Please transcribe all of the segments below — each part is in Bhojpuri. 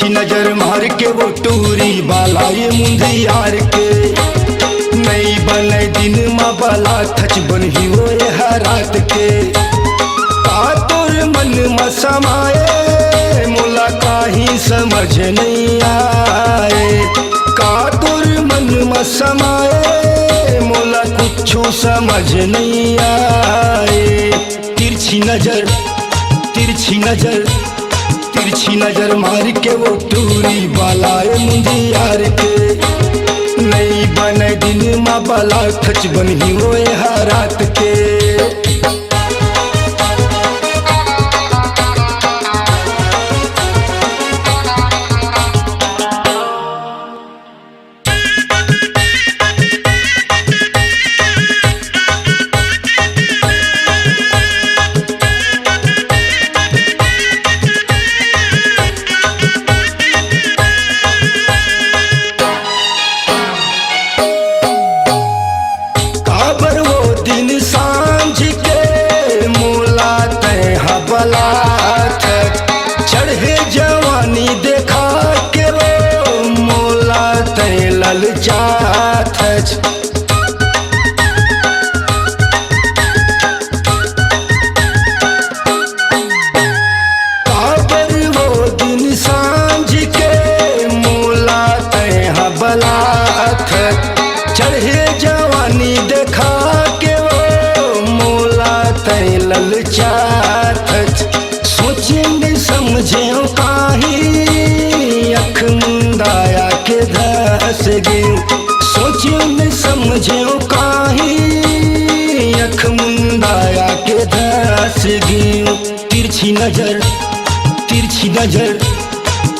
तिरछी नजर मार के वो टूरी बालाए मुंदी यार के नई बने दिन माँ बाला थच बनही वो रात के कातुर मन में समाए मुला काही समझ नहीं आए कातुर मन में समाए मुला कुछ समझ नहीं आए तिरछी नजर तिरछी नजर तिरछी नजर मार के वो टूरी बालाए मुंदी यार के नई बने दिन माँ बाला खच बनही वो रात के चढ़े जवानी देखा के वो मोला तय ललचात काबर वो दिन सांझ के मोला तय बलात चढ़े जवानी देखा के वो मोला तय ललचात सोचेंगे समझे काही अख मुंदाया के धस गई सोचेंगे समझे काही अख मुंदाया के धस गई तिरछी नजर तिरछी नजर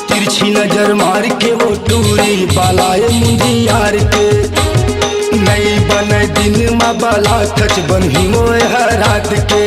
तिरछी नजर मार के वो टूरी बालाए मुंदी यार के नई बने दिन माँ बाला खच बनही वो रात के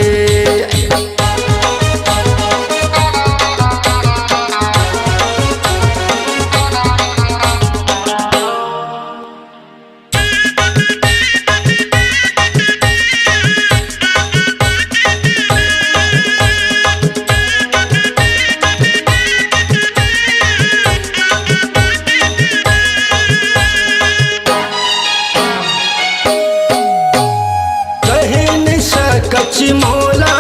कच मोला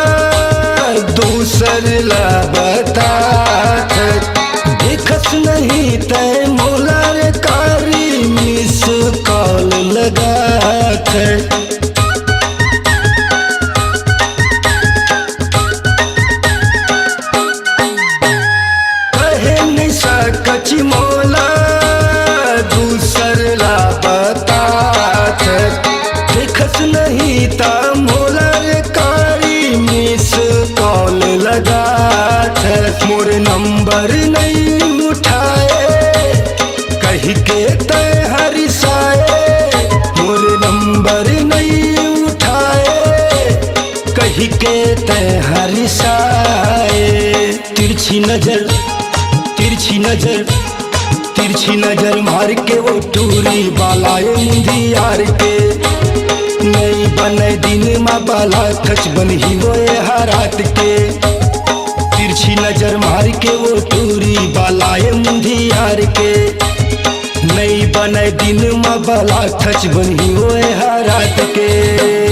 दूसर ला बता देखस नहीं तय मोला रे कारी मिस कॉल लगा कहे नहीं सकच मोला दूसर ला बता देखस नहीं ता मोला कॉल लगा मोर नंबर नहीं उठाए कही के तय हरिसाए मोर नंबर नहीं उठाए कही के तय हरिसाए तिरछी नजर तिरछी नजर तिरछी नजर मार के वो टूरी बालाए मुंदी यार के नई बने दिन माँ बाला खच बनही वो रात के तिरछी नजर मार के वो टूरी बालाए मुंदी यार के नई बने दिन माँ बाला खच बनही वो रात के।